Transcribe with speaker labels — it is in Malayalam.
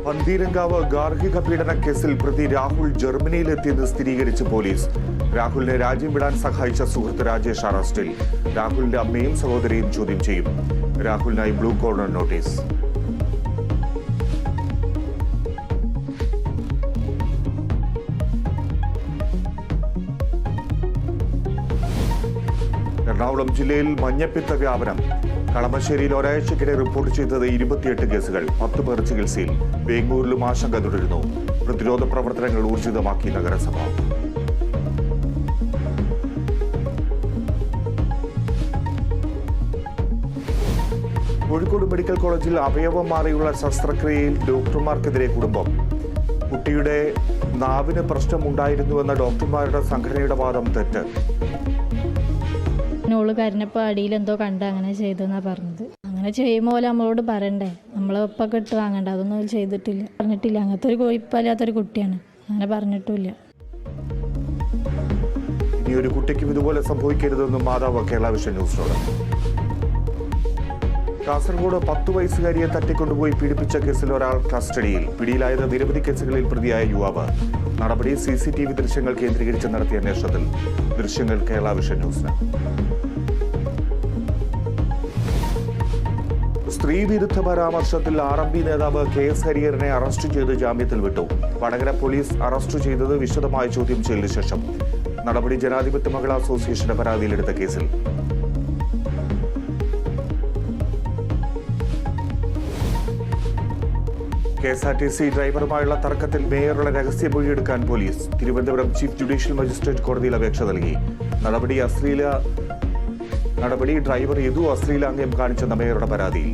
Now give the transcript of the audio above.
Speaker 1: പന്തീരങ്കാവ് ഗാർഹിക പീഡന കേസിൽ പ്രതി രാഹുൽ ജർമ്മനിയിലെത്തിയെന്ന് സ്ഥിരീകരിച്ച് പോലീസ്. രാഹുലിനെ രാജ്യം വിടാൻ സഹായിച്ച സുഹൃത്ത് രാജേഷ് അറസ്റ്റിൽ. രാഹുലിന്റെ അമ്മയും സഹോദരിയും ചോദ്യം ചെയ്യും. രാഹുലിനായി ബ്ലൂ കോർണർ നോട്ടീസ്. എറണാകുളം ജില്ലയിൽ മഞ്ഞപ്പിത്ത വ്യാപനം. കളമശ്ശേരിയിൽ ഒരാഴ്ചക്കിടെ റിപ്പോർട്ട് ചെയ്തത് 28 കേസുകൾ, 10 പേർ ചികിത്സയിൽ. വേങ്ങൂരിലും ആശങ്ക തുടരുന്നു. പ്രതിരോധ പ്രവർത്തനങ്ങൾ ഊർജിതമാക്കി നഗരസഭ. കോഴിക്കോട് മെഡിക്കൽ കോളേജിൽ അവയവം മാറിയുള്ള ശസ്ത്രക്രിയയിൽ ഡോക്ടർമാർക്കെതിരെ കുടുംബം. കുട്ടിയുടെ നാവിന് പ്രശ്നമുണ്ടായിരുന്നുവെന്ന ഡോക്ടർമാരുടെ സംഘടനയുടെ വാദം തെറ്റ്.
Speaker 2: ഓള് കരഞ്ഞപ്പോൾ അടിയിൽ എന്തോ കണ്ട് അങ്ങനെ ചെയ്തെന്നാ പറഞ്ഞത്. അങ്ങനെ ചെയ്യുമ്പോൾ പോലെ നമ്മളോട് പറയണ്ടേ, നമ്മളെ ഒപ്പൊക്കെ ഇട്ട് വാങ്ങണ്ട. അതൊന്നും പറഞ്ഞിട്ടില്ല. അങ്ങനത്തെ ഒരു കോഴിപ്പല്ലാത്തൊരു കുട്ടിയാണ്, അങ്ങനെ പറഞ്ഞിട്ടില്ല.
Speaker 1: ഇനിയൊരു കുട്ടിക്കും ഇതുപോലെ സംഭവിക്കരുതെന്നും മാതാവ് കേരള വിഷൻ ന്യൂസിനോട്. കാസർഗോഡ് 10 വയസ്സുകാരിയെ തട്ടിക്കൊണ്ടുപോയി പീഡിപ്പിച്ച കേസിൽ ഒരാൾ കസ്റ്റഡിയിൽ. പിടിയിലായത് നിരവധി കേസുകളിൽ പ്രതിയായ യുവാവ്. നടപടി CCTV ദൃശ്യങ്ങൾ കേന്ദ്രീകരിച്ച് നടത്തിയ അന്വേഷണത്തിൽ. ദൃശ്യങ്ങൾ കേരള വിഷൻ ന്യൂസിന്. സ്ത്രീവിരുദ്ധ പരാമർശത്തിൽ RMP നേതാവ് KS ഹരിഹരനെ അറസ്റ്റ് ചെയ്ത് ജാമ്യത്തിൽ വിട്ടു. വടകര പോലീസ് അറസ്റ്റ് ചെയ്തത് വിശദമായ ചോദ്യം ചെയ്യലിന് ശേഷം. നടപടി ജനാധിപത്യ മഹിളാ അസോസിയേഷന്റെ പരാതിയിലെടുത്ത കേസിൽ. KSRTC ഡ്രൈവറുമായുള്ള തർക്കത്തിൽ മേയറുടെ രഹസ്യമൊഴിയെടുക്കാൻ പോലീസ്. തിരുവനന്തപുരം ചീഫ് ജുഡീഷ്യൽ മജിസ്ട്രേറ്റ് കോടതിയിൽ അപേക്ഷ നൽകി. നടപടി ഡ്രൈവർ യദു അശ്ലീലാംഗ്യം കാണിച്ചെന്ന മേയറുടെ പരാതിയിൽ.